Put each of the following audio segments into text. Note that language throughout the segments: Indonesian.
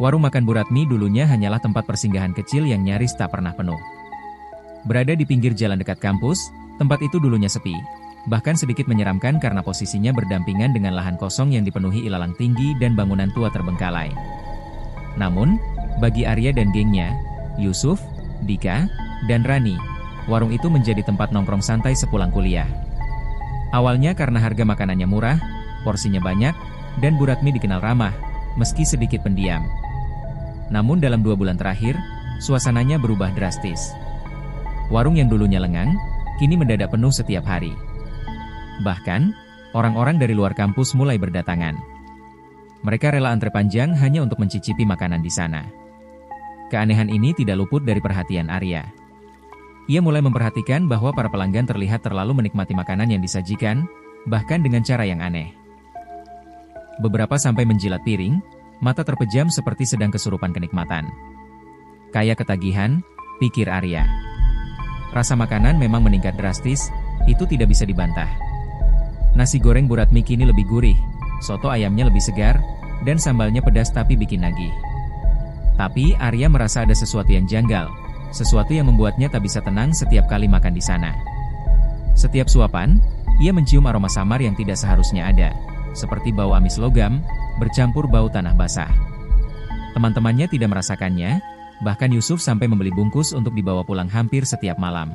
Warung makan Bu Ratmi dulunya hanyalah tempat persinggahan kecil yang nyaris tak pernah penuh. Berada di pinggir jalan dekat kampus, tempat itu dulunya sepi, bahkan sedikit menyeramkan karena posisinya berdampingan dengan lahan kosong yang dipenuhi ilalang tinggi dan bangunan tua terbengkalai. Namun, bagi Arya dan gengnya, Yusuf, Dika, dan Rani, warung itu menjadi tempat nongkrong santai sepulang kuliah. Awalnya karena harga makanannya murah, porsinya banyak, dan Bu Ratmi dikenal ramah, meski sedikit pendiam. Namun dalam 2 bulan terakhir, suasananya berubah drastis. Warung yang dulunya lengang, kini mendadak penuh setiap hari. Bahkan, orang-orang dari luar kampus mulai berdatangan. Mereka rela antre panjang hanya untuk mencicipi makanan di sana. Keanehan ini tidak luput dari perhatian Arya. Ia mulai memperhatikan bahwa para pelanggan terlihat terlalu menikmati makanan yang disajikan, bahkan dengan cara yang aneh. Beberapa sampai menjilat piring, mata terpejam seperti sedang kesurupan kenikmatan. Kayak ketagihan, pikir Arya. Rasa makanan memang meningkat drastis, itu tidak bisa dibantah. Nasi goreng Bu Ratmi kini lebih gurih, soto ayamnya lebih segar, dan sambalnya pedas tapi bikin nagih. Tapi Arya merasa ada sesuatu yang janggal, sesuatu yang membuatnya tak bisa tenang setiap kali makan di sana. Setiap suapan, ia mencium aroma samar yang tidak seharusnya ada, seperti bau amis logam, bercampur bau tanah basah. Teman-temannya tidak merasakannya, bahkan Yusuf sampai membeli bungkus untuk dibawa pulang hampir setiap malam.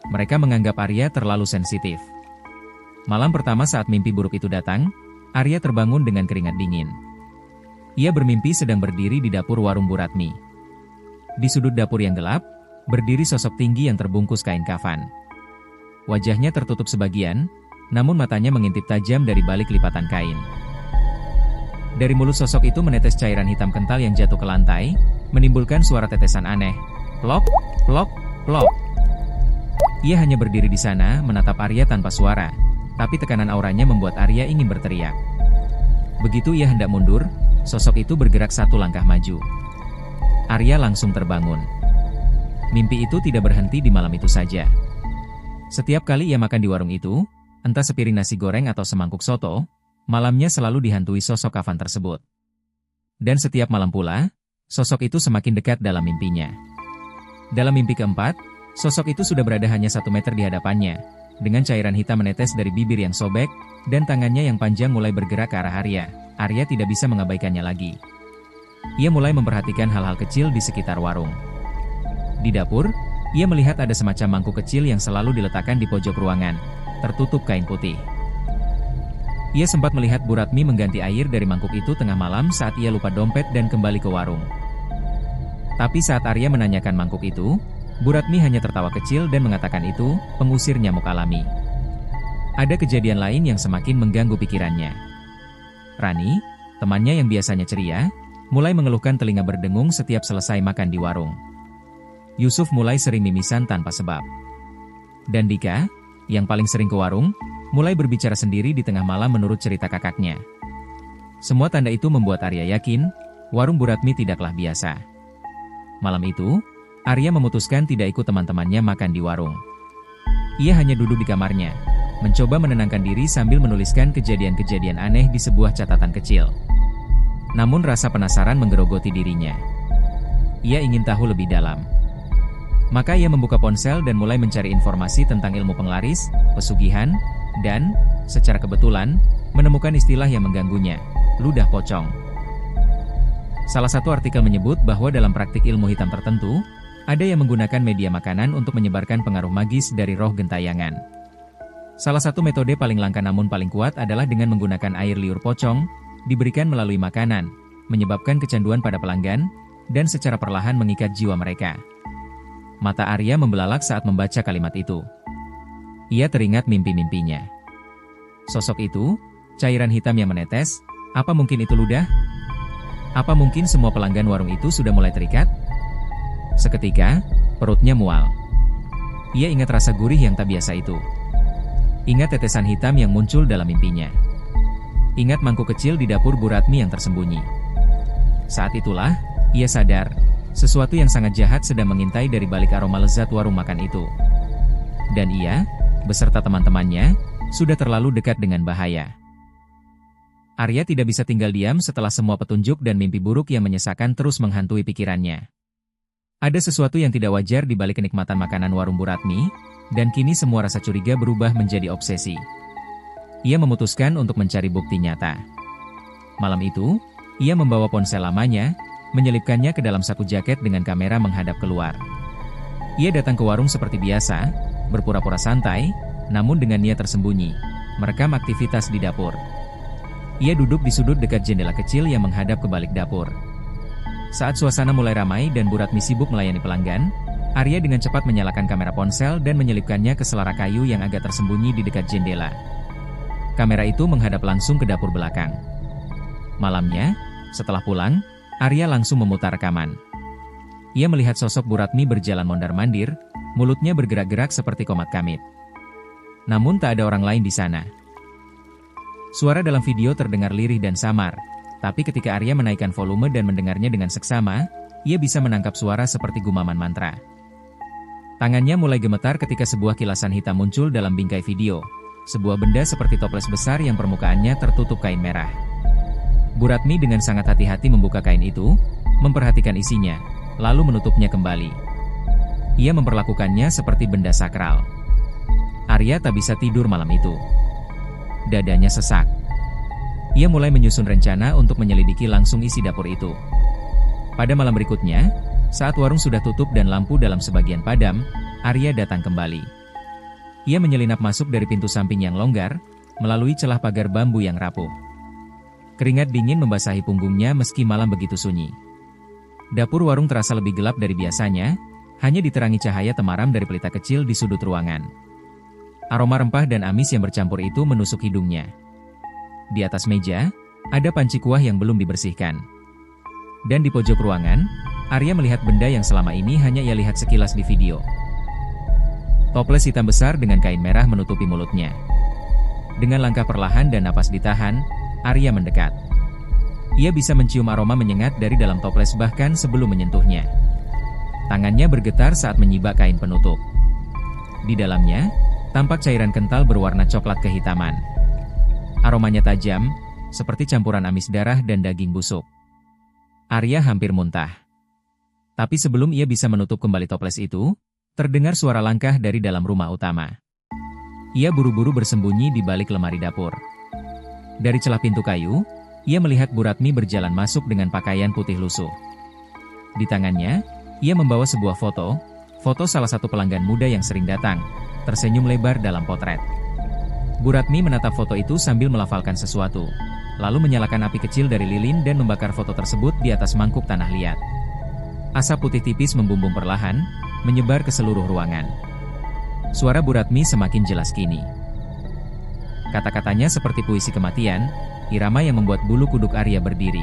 Mereka menganggap Arya terlalu sensitif. Malam pertama saat mimpi buruk itu datang, Arya terbangun dengan keringat dingin. Ia bermimpi sedang berdiri di dapur warung Bu Ratmi. Di sudut dapur yang gelap, berdiri sosok tinggi yang terbungkus kain kafan. Wajahnya tertutup sebagian, namun matanya mengintip tajam dari balik lipatan kain. Dari mulut sosok itu menetes cairan hitam kental yang jatuh ke lantai, menimbulkan suara tetesan aneh. Plok, plok, plok. Ia hanya berdiri di sana, menatap Arya tanpa suara, tapi tekanan auranya membuat Arya ingin berteriak. Begitu ia hendak mundur, sosok itu bergerak 1 langkah maju. Arya langsung terbangun. Mimpi itu tidak berhenti di malam itu saja. Setiap kali ia makan di warung itu, entah sepiring nasi goreng atau semangkuk soto, malamnya selalu dihantui sosok kafan tersebut. Dan setiap malam pula, sosok itu semakin dekat dalam mimpinya. Dalam mimpi keempat, sosok itu sudah berada hanya 1 meter di hadapannya, dengan cairan hitam menetes dari bibir yang sobek, dan tangannya yang panjang mulai bergerak ke arah Arya. Arya tidak bisa mengabaikannya lagi. Ia mulai memperhatikan hal-hal kecil di sekitar warung. Di dapur, ia melihat ada semacam mangkuk kecil yang selalu diletakkan di pojok ruangan, tertutup kain putih. Ia sempat melihat Bu Ratmi mengganti air dari mangkuk itu tengah malam saat ia lupa dompet dan kembali ke warung. Tapi saat Arya menanyakan mangkuk itu, Bu Ratmi hanya tertawa kecil dan mengatakan itu pengusir nyamuk alami. Ada kejadian lain yang semakin mengganggu pikirannya. Rani, temannya yang biasanya ceria, mulai mengeluhkan telinga berdengung setiap selesai makan di warung. Yusuf mulai sering mimisan tanpa sebab. Dan Dika, yang paling sering ke warung, mulai berbicara sendiri di tengah malam menurut cerita kakaknya. Semua tanda itu membuat Arya yakin, warung Bu Ratmi tidaklah biasa. Malam itu, Arya memutuskan tidak ikut teman-temannya makan di warung. Ia hanya duduk di kamarnya, mencoba menenangkan diri sambil menuliskan kejadian-kejadian aneh di sebuah catatan kecil. Namun rasa penasaran menggerogoti dirinya. Ia ingin tahu lebih dalam. Maka ia membuka ponsel dan mulai mencari informasi tentang ilmu penglaris, pesugihan, dan, secara kebetulan, menemukan istilah yang mengganggunya, ludah pocong. Salah satu artikel menyebut bahwa dalam praktik ilmu hitam tertentu, ada yang menggunakan media makanan untuk menyebarkan pengaruh magis dari roh gentayangan. Salah satu metode paling langka namun paling kuat adalah dengan menggunakan air liur pocong, diberikan melalui makanan, menyebabkan kecanduan pada pelanggan, dan secara perlahan mengikat jiwa mereka. Mata Arya membelalak saat membaca kalimat itu. Ia teringat mimpi-mimpinya. Sosok itu, cairan hitam yang menetes, apa mungkin itu ludah? Apa mungkin semua pelanggan warung itu sudah mulai terikat? Seketika, perutnya mual. Ia ingat rasa gurih yang tak biasa itu. Ingat tetesan hitam yang muncul dalam mimpinya. Ingat mangkuk kecil di dapur Bu Ratmi yang tersembunyi. Saat itulah, ia sadar, sesuatu yang sangat jahat sedang mengintai dari balik aroma lezat warung makan itu. Dan ia, beserta teman-temannya, sudah terlalu dekat dengan bahaya. Arya tidak bisa tinggal diam setelah semua petunjuk dan mimpi buruk yang menyesakan terus menghantui pikirannya. Ada sesuatu yang tidak wajar di balik kenikmatan makanan warung Bu Ratmi, dan kini semua rasa curiga berubah menjadi obsesi. Ia memutuskan untuk mencari bukti nyata. Malam itu, ia membawa ponsel lamanya, menyelipkannya ke dalam saku jaket dengan kamera menghadap keluar. Ia datang ke warung seperti biasa, berpura-pura santai, namun dengan niat tersembunyi, merekam aktivitas di dapur. Ia duduk di sudut dekat jendela kecil yang menghadap ke balik dapur. Saat suasana mulai ramai dan Bu Ratmi sibuk melayani pelanggan, Arya dengan cepat menyalakan kamera ponsel dan menyelipkannya ke selara kayu yang agak tersembunyi di dekat jendela. Kamera itu menghadap langsung ke dapur belakang. Malamnya, setelah pulang, Arya langsung memutar rekaman. Ia melihat sosok Bu Ratmi berjalan mondar-mandir, mulutnya bergerak-gerak seperti komat kamit. Namun tak ada orang lain di sana. Suara dalam video terdengar lirih dan samar, tapi ketika Arya menaikkan volume dan mendengarnya dengan seksama, ia bisa menangkap suara seperti gumaman mantra. Tangannya mulai gemetar ketika sebuah kilasan hitam muncul dalam bingkai video, sebuah benda seperti toples besar yang permukaannya tertutup kain merah. Bu Ratmi dengan sangat hati-hati membuka kain itu, memperhatikan isinya, lalu menutupnya kembali. Ia memperlakukannya seperti benda sakral. Arya tak bisa tidur malam itu. Dadanya sesak. Ia mulai menyusun rencana untuk menyelidiki langsung isi dapur itu. Pada malam berikutnya, saat warung sudah tutup dan lampu dalam sebagian padam, Arya datang kembali. Ia menyelinap masuk dari pintu samping yang longgar, melalui celah pagar bambu yang rapuh. Keringat dingin membasahi punggungnya meski malam begitu sunyi. Dapur warung terasa lebih gelap dari biasanya, hanya diterangi cahaya temaram dari pelita kecil di sudut ruangan. Aroma rempah dan amis yang bercampur itu menusuk hidungnya. Di atas meja, ada panci kuah yang belum dibersihkan. Dan di pojok ruangan, Arya melihat benda yang selama ini hanya ia lihat sekilas di video. Toples hitam besar dengan kain merah menutupi mulutnya. Dengan langkah perlahan dan napas ditahan, Arya mendekat. Ia bisa mencium aroma menyengat dari dalam toples bahkan sebelum menyentuhnya. Tangannya bergetar saat menyibak kain penutup. Di dalamnya, tampak cairan kental berwarna coklat kehitaman. Aromanya tajam, seperti campuran amis darah dan daging busuk. Arya hampir muntah. Tapi sebelum ia bisa menutup kembali toples itu, terdengar suara langkah dari dalam rumah utama. Ia buru-buru bersembunyi di balik lemari dapur. Dari celah pintu kayu, ia melihat Bu Ratmi berjalan masuk dengan pakaian putih lusuh. Di tangannya, ia membawa sebuah foto salah satu pelanggan muda yang sering datang, tersenyum lebar dalam potret. Bu Ratmi menatap foto itu sambil melafalkan sesuatu, lalu menyalakan api kecil dari lilin dan membakar foto tersebut di atas mangkuk tanah liat. Asap putih tipis membumbung perlahan, menyebar ke seluruh ruangan. Suara Bu Ratmi semakin jelas kini. Kata-katanya seperti puisi kematian, irama yang membuat bulu kuduk Arya berdiri.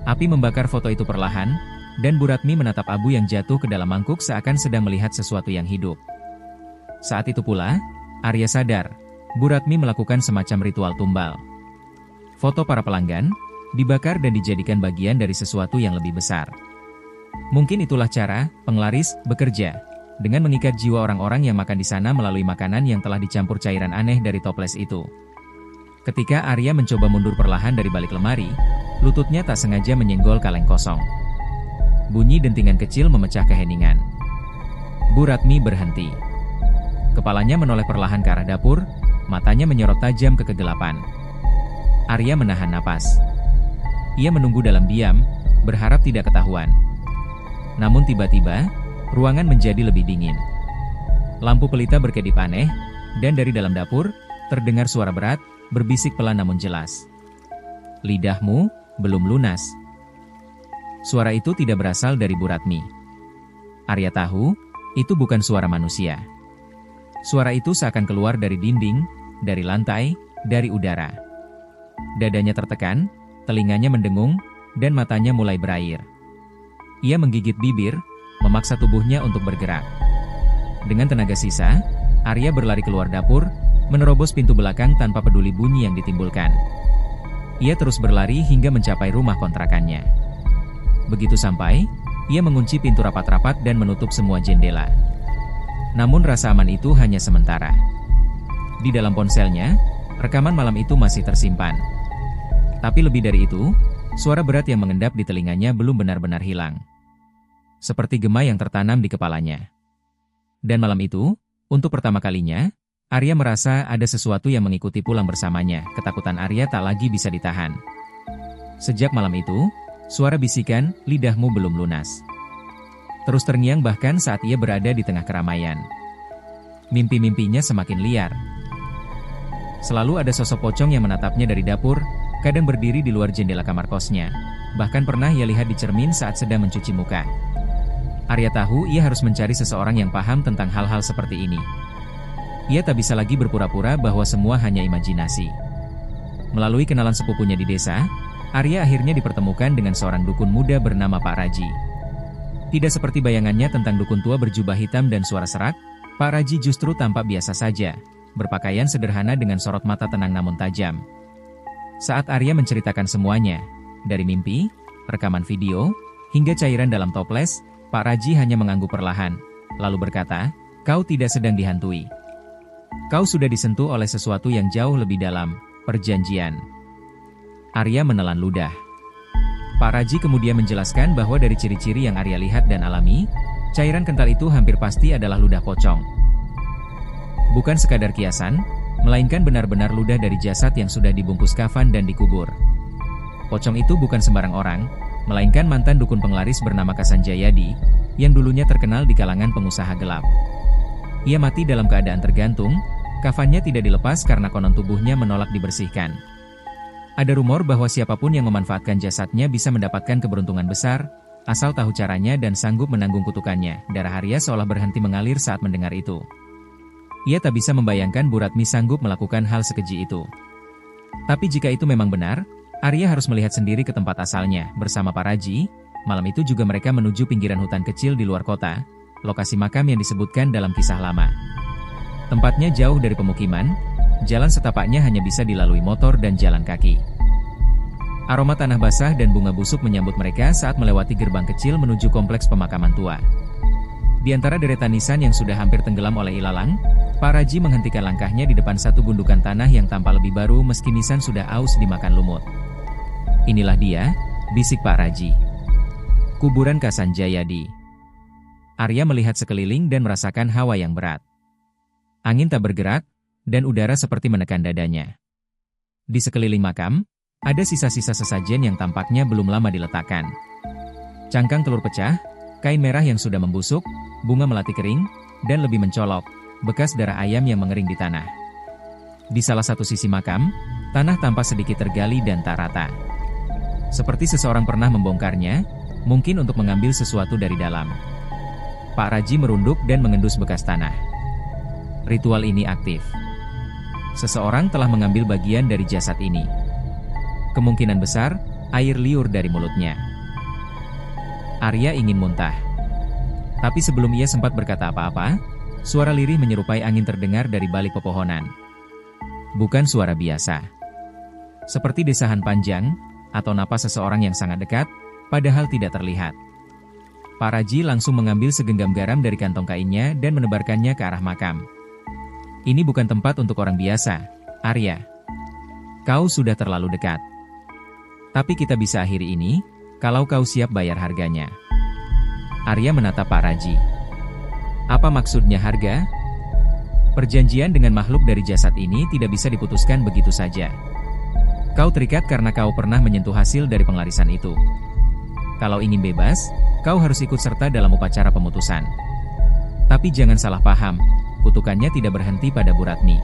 Api membakar foto itu perlahan, dan Bu Ratmi menatap abu yang jatuh ke dalam mangkuk seakan sedang melihat sesuatu yang hidup. Saat itu pula, Arya sadar, Bu Ratmi melakukan semacam ritual tumbal. Foto para pelanggan dibakar dan dijadikan bagian dari sesuatu yang lebih besar. Mungkin itulah cara penglaris bekerja, dengan mengikat jiwa orang-orang yang makan di sana melalui makanan yang telah dicampur cairan aneh dari toples itu. Ketika Arya mencoba mundur perlahan dari balik lemari, lututnya tak sengaja menyenggol kaleng kosong. Bunyi dentingan kecil memecah keheningan. Bu Ratmi berhenti. Kepalanya menoleh perlahan ke arah dapur, matanya menyorot tajam ke kegelapan. Arya menahan napas. Ia menunggu dalam diam, berharap tidak ketahuan. Namun tiba-tiba, ruangan menjadi lebih dingin. Lampu pelita berkedip aneh, dan dari dalam dapur, terdengar suara berat, berbisik pelan namun jelas. "Lidahmu belum lunas." Suara itu tidak berasal dari Bu Ratmi. Arya tahu, itu bukan suara manusia. Suara itu seakan keluar dari dinding, dari lantai, dari udara. Dadanya tertekan, telinganya mendengung, dan matanya mulai berair. Ia menggigit bibir, memaksa tubuhnya untuk bergerak. Dengan tenaga sisa, Arya berlari keluar dapur, menerobos pintu belakang tanpa peduli bunyi yang ditimbulkan. Ia terus berlari hingga mencapai rumah kontrakannya. Begitu sampai, ia mengunci pintu rapat-rapat dan menutup semua jendela. Namun rasa aman itu hanya sementara. Di dalam ponselnya, rekaman malam itu masih tersimpan. Tapi lebih dari itu, suara berat yang mengendap di telinganya belum benar-benar hilang. Seperti gema yang tertanam di kepalanya. Dan malam itu, untuk pertama kalinya, Arya merasa ada sesuatu yang mengikuti pulang bersamanya. Ketakutan Arya tak lagi bisa ditahan. Sejak malam itu, suara bisikan, lidahmu belum lunas, terus terngiang bahkan saat ia berada di tengah keramaian. Mimpi-mimpinya semakin liar. Selalu ada sosok pocong yang menatapnya dari dapur, kadang berdiri di luar jendela kamar kosnya. Bahkan pernah ia lihat di cermin saat sedang mencuci muka. Arya tahu ia harus mencari seseorang yang paham tentang hal-hal seperti ini. Ia tak bisa lagi berpura-pura bahwa semua hanya imajinasi. Melalui kenalan sepupunya di desa, Arya akhirnya dipertemukan dengan seorang dukun muda bernama Pak Raji. Tidak seperti bayangannya tentang dukun tua berjubah hitam dan suara serak, Pak Raji justru tampak biasa saja, berpakaian sederhana dengan sorot mata tenang namun tajam. Saat Arya menceritakan semuanya, dari mimpi, rekaman video, hingga cairan dalam toples, Pak Raji hanya mengangguk perlahan, lalu berkata, "Kau tidak sedang dihantui. Kau sudah disentuh oleh sesuatu yang jauh lebih dalam, perjanjian." Arya menelan ludah. Pak Raji kemudian menjelaskan bahwa dari ciri-ciri yang Arya lihat dan alami, cairan kental itu hampir pasti adalah ludah pocong. Bukan sekadar kiasan, melainkan benar-benar ludah dari jasad yang sudah dibungkus kafan dan dikubur. Pocong itu bukan sembarang orang, melainkan mantan dukun penglaris bernama Kasan Jayadi, yang dulunya terkenal di kalangan pengusaha gelap. Ia mati dalam keadaan tergantung, kafannya tidak dilepas karena konon tubuhnya menolak dibersihkan. Ada rumor bahwa siapapun yang memanfaatkan jasadnya bisa mendapatkan keberuntungan besar, asal tahu caranya dan sanggup menanggung kutukannya. Darah Arya seolah berhenti mengalir saat mendengar itu. Ia tak bisa membayangkan Bu Ratmi sanggup melakukan hal sekeji itu. Tapi jika itu memang benar, Arya harus melihat sendiri ke tempat asalnya. Bersama Pak Raji, malam itu juga mereka menuju pinggiran hutan kecil di luar kota, lokasi makam yang disebutkan dalam kisah lama. Tempatnya jauh dari pemukiman, jalan setapaknya hanya bisa dilalui motor dan jalan kaki. Aroma tanah basah dan bunga busuk menyambut mereka saat melewati gerbang kecil menuju kompleks pemakaman tua. Di antara deretan nisan yang sudah hampir tenggelam oleh ilalang, Pak Raji menghentikan langkahnya di depan satu gundukan tanah yang tampak lebih baru meski nisan sudah aus dimakan lumut. "Inilah dia," bisik Pak Raji. "Kuburan Kasan Jayadi." Arya melihat sekeliling dan merasakan hawa yang berat. Angin tak bergerak, dan udara seperti menekan dadanya. Di sekeliling makam, ada sisa-sisa sesajen yang tampaknya belum lama diletakkan. Cangkang telur pecah, kain merah yang sudah membusuk, bunga melati kering, dan lebih mencolok, bekas darah ayam yang mengering di tanah. Di salah satu sisi makam, tanah tampak sedikit tergali dan tak rata. Seperti seseorang pernah membongkarnya, mungkin untuk mengambil sesuatu dari dalam. Pak Raji merunduk dan mengendus bekas tanah. Ritual ini aktif. Seseorang telah mengambil bagian dari jasad ini. Kemungkinan besar, air liur dari mulutnya. Arya ingin muntah. Tapi sebelum ia sempat berkata apa-apa, suara lirih menyerupai angin terdengar dari balik pepohonan. Bukan suara biasa. Seperti desahan panjang, atau napas seseorang yang sangat dekat, padahal tidak terlihat. Pak Raji langsung mengambil segenggam garam dari kantong kainnya dan menebarkannya ke arah makam. "Ini bukan tempat untuk orang biasa, Arya. Kau sudah terlalu dekat. Tapi kita bisa akhiri ini, kalau kau siap bayar harganya." Arya menatap Pak Raji. "Apa maksudnya harga?" "Perjanjian dengan makhluk dari jasad ini tidak bisa diputuskan begitu saja. Kau terikat karena kau pernah menyentuh hasil dari penglarisan itu. Kalau ingin bebas, kau harus ikut serta dalam upacara pemutusan. Tapi jangan salah paham, kutukannya tidak berhenti pada Bu Ratmi.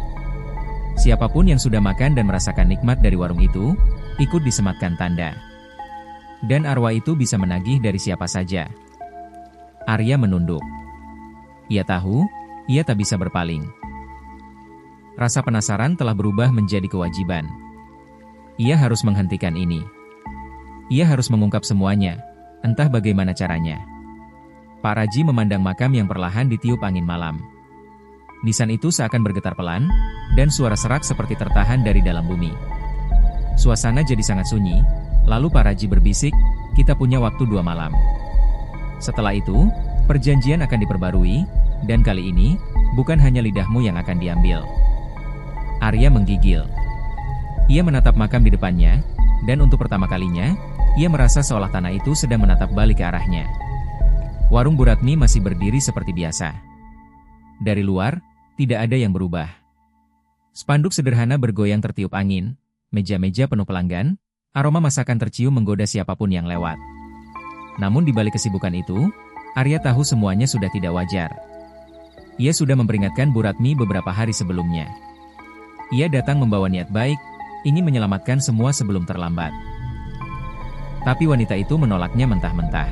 Siapapun yang sudah makan dan merasakan nikmat dari warung itu, ikut disematkan tanda. Dan arwah itu bisa menagih dari siapa saja." Arya menunduk. Ia tahu, ia tak bisa berpaling. Rasa penasaran telah berubah menjadi kewajiban. Ia harus menghentikan ini. Ia harus mengungkap semuanya, entah bagaimana caranya. Pak Raji memandang makam yang perlahan ditiup angin malam. Nisan itu seakan bergetar pelan, dan suara serak seperti tertahan dari dalam bumi. Suasana jadi sangat sunyi, lalu Pak Raji berbisik, "Kita punya waktu 2 malam. Setelah itu, perjanjian akan diperbarui, dan kali ini, bukan hanya lidahmu yang akan diambil." Arya menggigil. Ia menatap makam di depannya, Dan untuk pertama kalinya, ia merasa seolah tanah itu sedang menatap balik ke arahnya. Warung Bu Ratmi masih berdiri seperti biasa. Dari luar, tidak ada yang berubah. Spanduk sederhana bergoyang tertiup angin, meja-meja penuh pelanggan, aroma masakan tercium menggoda siapapun yang lewat. Namun di balik kesibukan itu, Arya tahu semuanya sudah tidak wajar. Ia sudah memperingatkan Bu Ratmi beberapa hari sebelumnya. Ia datang membawa niat baik, ingin menyelamatkan semua sebelum terlambat. Tapi wanita itu menolaknya mentah-mentah.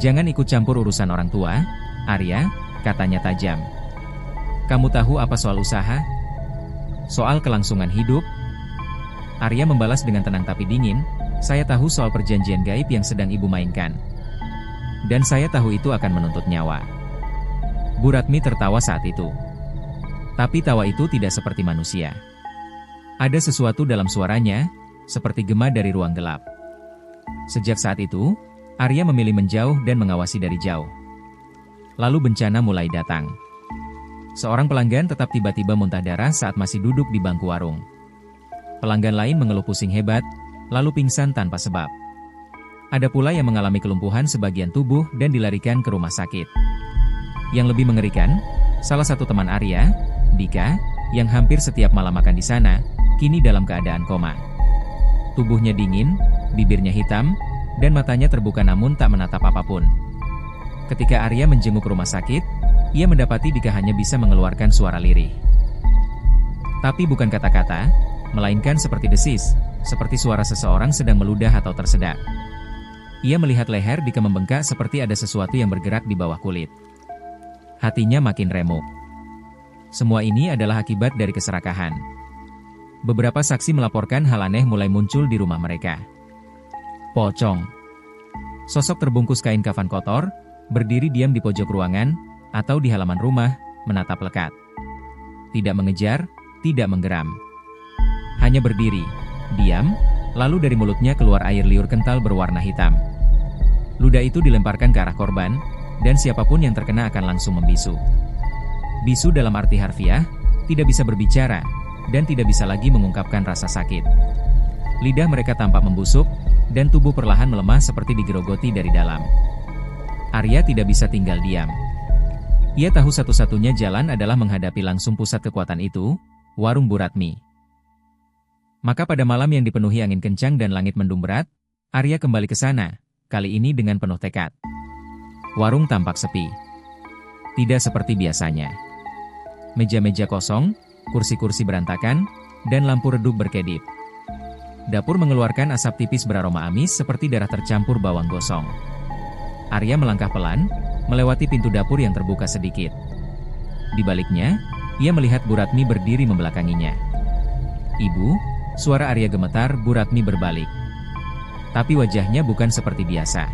"Jangan ikut campur urusan orang tua, Arya," katanya tajam. "Kamu tahu apa soal usaha? Soal kelangsungan hidup?" Arya membalas dengan tenang tapi dingin, "Saya tahu soal perjanjian gaib yang sedang ibu mainkan. Dan saya tahu itu akan menuntut nyawa." Bu Ratmi tertawa saat itu. Tapi tawa itu tidak seperti manusia. Ada sesuatu dalam suaranya, seperti gema dari ruang gelap. Sejak saat itu, Arya memilih menjauh dan mengawasi dari jauh. Lalu bencana mulai datang. Seorang pelanggan tetap tiba-tiba muntah darah saat masih duduk di bangku warung. Pelanggan lain mengeluh pusing hebat, lalu pingsan tanpa sebab. Ada pula yang mengalami kelumpuhan sebagian tubuh dan dilarikan ke rumah sakit. Yang lebih mengerikan, salah satu teman Arya, Dika, yang hampir setiap malam makan di sana, kini dalam keadaan koma. Tubuhnya dingin, bibirnya hitam, dan matanya terbuka namun tak menatap apapun. Ketika Arya menjenguk rumah sakit, ia mendapati Dika hanya bisa mengeluarkan suara lirih. Tapi bukan kata-kata, melainkan seperti desis, seperti suara seseorang sedang meludah atau tersedak. Ia melihat leher Dika membengkak seperti ada sesuatu yang bergerak di bawah kulit. Hatinya makin remuk. Semua ini adalah akibat dari keserakahan. Beberapa saksi melaporkan hal aneh mulai muncul di rumah mereka. Pocong. Sosok terbungkus kain kafan kotor, berdiri diam di pojok ruangan, atau di halaman rumah, menatap lekat. Tidak mengejar, tidak menggeram. Hanya berdiri, diam, lalu dari mulutnya keluar air liur kental berwarna hitam. Ludah itu dilemparkan ke arah korban, dan siapapun yang terkena akan langsung membisu. Bisu dalam arti harfiah, tidak bisa berbicara, dan tidak bisa lagi mengungkapkan rasa sakit. Lidah mereka tampak membusuk, dan tubuh perlahan melemah seperti digerogoti dari dalam. Arya tidak bisa tinggal diam. Ia tahu satu-satunya jalan adalah menghadapi langsung pusat kekuatan itu, warung Bu Ratmi. Maka pada malam yang dipenuhi angin kencang dan langit mendung berat, Arya kembali ke sana, kali ini dengan penuh tekad. Warung tampak sepi. Tidak seperti biasanya. Meja-meja kosong, kursi-kursi berantakan, dan lampu redup berkedip. Dapur mengeluarkan asap tipis beraroma amis seperti darah tercampur bawang gosong. Arya melangkah pelan, melewati pintu dapur yang terbuka sedikit. Di baliknya, ia melihat Bu Ratmi berdiri membelakanginya. "Ibu," suara Arya gemetar. Bu Ratmi berbalik. Tapi wajahnya bukan seperti biasa.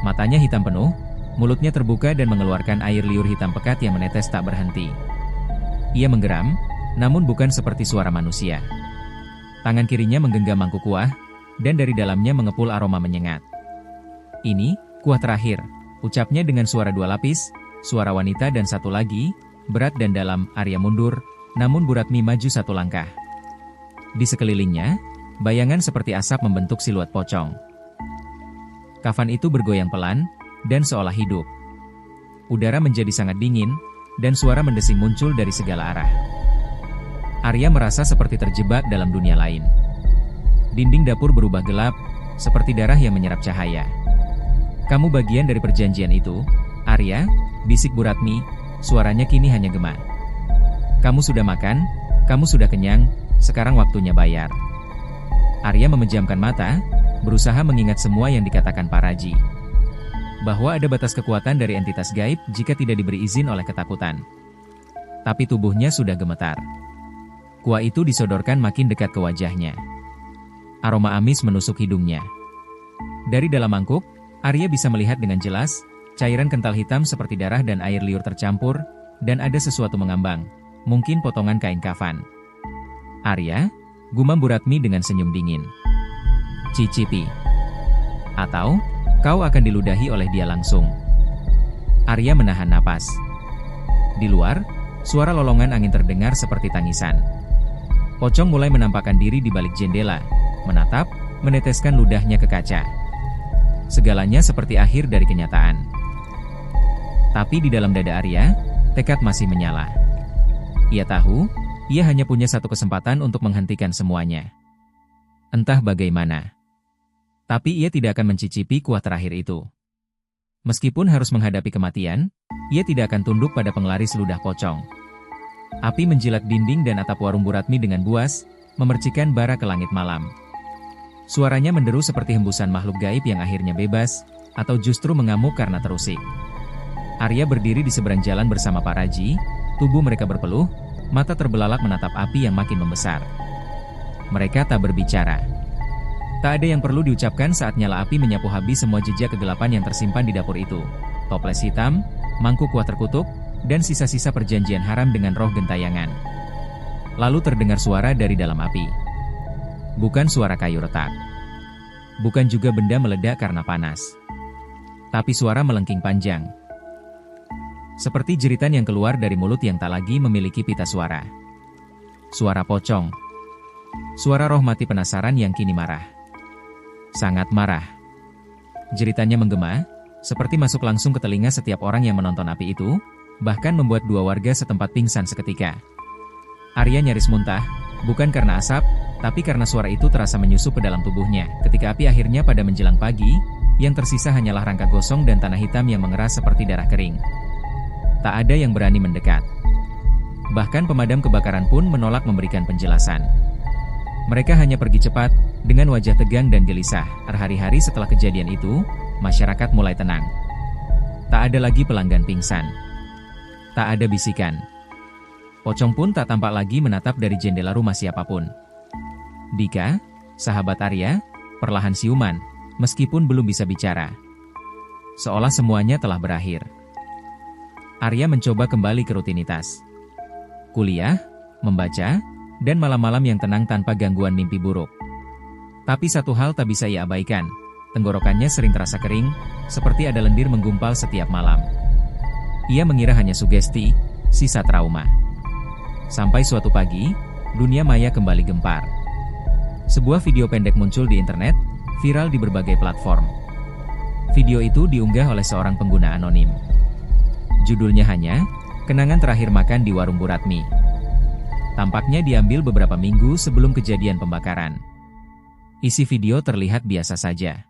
Matanya hitam penuh, mulutnya terbuka dan mengeluarkan air liur hitam pekat yang menetes tak berhenti. Ia menggeram, namun bukan seperti suara manusia. Tangan kirinya menggenggam mangkuk kuah, dan dari dalamnya mengepul aroma menyengat. "Ini, kuah terakhir," ucapnya dengan suara dua lapis, suara wanita dan satu lagi, berat dan dalam. Arya mundur, namun Bu Ratmi maju satu langkah. Di sekelilingnya, bayangan seperti asap membentuk siluet pocong. Kafan itu bergoyang pelan, dan seolah hidup. Udara menjadi sangat dingin, dan suara mendesing muncul dari segala arah. Arya merasa seperti terjebak dalam dunia lain. Dinding dapur berubah gelap, seperti darah yang menyerap cahaya. "Kamu bagian dari perjanjian itu, Arya," bisik Bu Ratmi, suaranya kini hanya gema. "Kamu sudah makan, kamu sudah kenyang, sekarang waktunya bayar." Arya memejamkan mata, berusaha mengingat semua yang dikatakan Pak Raji. Bahwa ada batas kekuatan dari entitas gaib jika tidak diberi izin oleh ketakutan. Tapi tubuhnya sudah gemetar. Kuah itu disodorkan makin dekat ke wajahnya. Aroma amis menusuk hidungnya. Dari dalam mangkuk, Arya bisa melihat dengan jelas, cairan kental hitam seperti darah dan air liur tercampur, dan ada sesuatu mengambang, mungkin potongan kain kafan. "Arya," gumam Bu Ratmi dengan senyum dingin. "Cicipi. Atau, kau akan diludahi oleh dia langsung." Arya menahan napas. Di luar, suara lolongan angin terdengar seperti tangisan. Pocong mulai menampakkan diri di balik jendela, menatap, meneteskan ludahnya ke kaca. Segalanya seperti akhir dari kenyataan. Tapi di dalam dada Arya, tekad masih menyala. Ia tahu, ia hanya punya satu kesempatan untuk menghentikan semuanya. Entah bagaimana. Tapi ia tidak akan mencicipi kuah terakhir itu. Meskipun harus menghadapi kematian, ia tidak akan tunduk pada penglaris ludah pocong. Api menjilat dinding dan atap warung Bu Ratmi dengan buas, memercikan bara ke langit malam. Suaranya menderu seperti hembusan makhluk gaib yang akhirnya bebas, atau justru mengamuk karena terusik. Arya berdiri di seberang jalan bersama Pak Raji, tubuh mereka berpeluh, mata terbelalak menatap api yang makin membesar. Mereka tak berbicara. Tak ada yang perlu diucapkan saat nyala api menyapu habis semua jejak kegelapan yang tersimpan di dapur itu. Toples hitam, mangkuk kuah terkutuk, dan sisa-sisa perjanjian haram dengan roh gentayangan. Lalu terdengar suara dari dalam api. Bukan suara kayu retak. Bukan juga benda meledak karena panas. Tapi suara melengking panjang. Seperti jeritan yang keluar dari mulut yang tak lagi memiliki pita suara. Suara pocong. Suara roh mati penasaran yang kini marah. Sangat marah. Jeritannya menggema, seperti masuk langsung ke telinga setiap orang yang menonton api itu, bahkan membuat dua warga setempat pingsan seketika. Arya nyaris muntah, bukan karena asap, tapi karena suara itu terasa menyusup ke dalam tubuhnya. Ketika api akhirnya pada menjelang pagi, yang tersisa hanyalah rangka gosong dan tanah hitam yang mengeras seperti darah kering. Tak ada yang berani mendekat. Bahkan pemadam kebakaran pun menolak memberikan penjelasan. Mereka hanya pergi cepat, dengan wajah tegang dan gelisah. Hari-hari setelah kejadian itu, masyarakat mulai tenang. Tak ada lagi pelanggan pingsan. Tak ada bisikan. Pocong pun tak tampak lagi menatap dari jendela rumah siapapun. Dika, sahabat Arya, perlahan siuman, meskipun belum bisa bicara. Seolah semuanya telah berakhir. Arya mencoba kembali ke rutinitas. Kuliah, membaca, dan malam-malam yang tenang tanpa gangguan mimpi buruk. Tapi satu hal tak bisa ia abaikan, tenggorokannya sering terasa kering, seperti ada lendir menggumpal setiap malam. Ia mengira hanya sugesti, sisa trauma. Sampai suatu pagi, dunia maya kembali gempar. Sebuah video pendek muncul di internet, viral di berbagai platform. Video itu diunggah oleh seorang pengguna anonim. Judulnya hanya, Kenangan Terakhir Makan di Warung Bu Ratmi. Tampaknya diambil beberapa minggu sebelum kejadian pembakaran. Isi video terlihat biasa saja.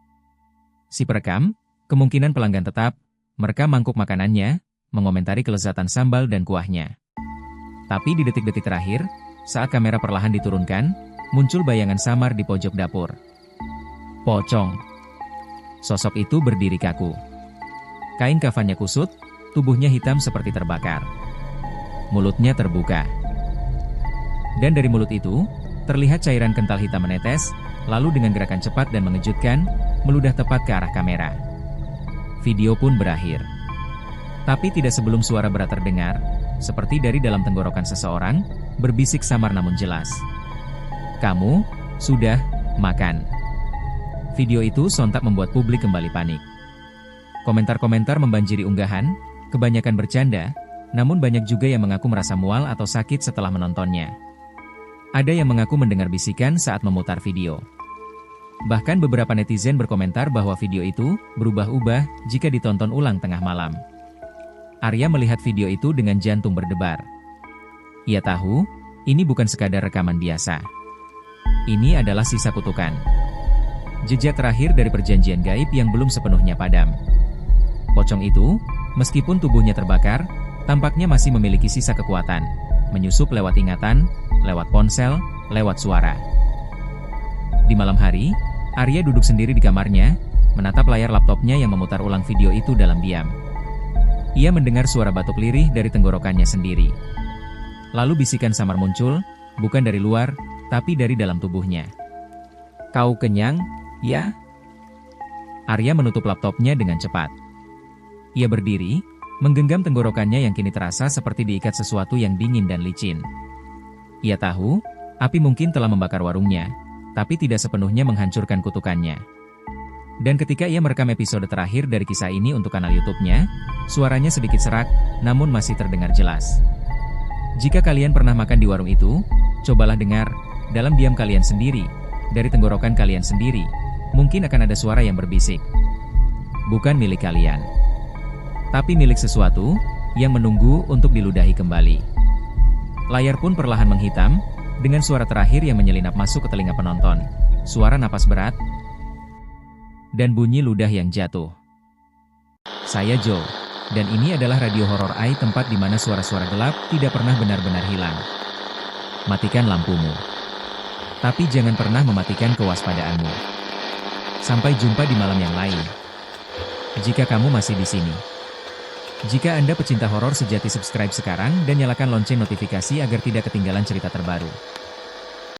Si perekam, kemungkinan pelanggan tetap, merekam mangkuk makanannya, mengomentari kelezatan sambal dan kuahnya. Tapi di detik-detik terakhir, saat kamera perlahan diturunkan, muncul bayangan samar di pojok dapur. Pocong. Sosok itu berdiri kaku. Kain kafannya kusut, tubuhnya hitam seperti terbakar. Mulutnya terbuka. Dan dari mulut itu, terlihat cairan kental hitam menetes, lalu dengan gerakan cepat dan mengejutkan, meludah tepat ke arah kamera. Video pun berakhir. Tapi tidak sebelum suara berat terdengar, seperti dari dalam tenggorokan seseorang, berbisik samar namun jelas. Kamu, sudah, makan. Video itu sontak membuat publik kembali panik. Komentar-komentar membanjiri unggahan, kebanyakan bercanda, namun banyak juga yang mengaku merasa mual atau sakit setelah menontonnya. Ada yang mengaku mendengar bisikan saat memutar video. Bahkan beberapa netizen berkomentar bahwa video itu berubah-ubah jika ditonton ulang tengah malam. Arya melihat video itu dengan jantung berdebar. Ia tahu, ini bukan sekadar rekaman biasa. Ini adalah sisa kutukan. Jejak terakhir dari perjanjian gaib yang belum sepenuhnya padam. Pocong itu, meskipun tubuhnya terbakar, tampaknya masih memiliki sisa kekuatan, menyusup lewat ingatan, lewat ponsel, lewat suara. Di malam hari, Arya duduk sendiri di kamarnya, menatap layar laptopnya yang memutar ulang video itu dalam diam. Ia mendengar suara batuk lirih dari tenggorokannya sendiri. Lalu bisikan samar muncul, bukan dari luar, tapi dari dalam tubuhnya. Kau kenyang, ya? Arya menutup laptopnya dengan cepat. Ia berdiri, menggenggam tenggorokannya yang kini terasa seperti diikat sesuatu yang dingin dan licin. Ia tahu, api mungkin telah membakar warungnya, tapi tidak sepenuhnya menghancurkan kutukannya. Dan ketika ia merekam episode terakhir dari kisah ini untuk kanal YouTube-nya, suaranya sedikit serak, namun masih terdengar jelas. Jika kalian pernah makan di warung itu, cobalah dengar, dalam diam kalian sendiri, dari tenggorokan kalian sendiri, mungkin akan ada suara yang berbisik. Bukan milik kalian, tapi milik sesuatu yang menunggu untuk diludahi kembali. Layar pun perlahan menghitam, dengan suara terakhir yang menyelinap masuk ke telinga penonton. Suara napas berat, dan bunyi ludah yang jatuh. Saya Joe, dan ini adalah Radio Horor AI, tempat di mana suara-suara gelap tidak pernah benar-benar hilang. Matikan lampumu. Tapi jangan pernah mematikan kewaspadaanmu. Sampai jumpa di malam yang lain. Jika kamu masih di sini. Jika Anda pecinta horor sejati, subscribe sekarang dan nyalakan lonceng notifikasi agar tidak ketinggalan cerita terbaru.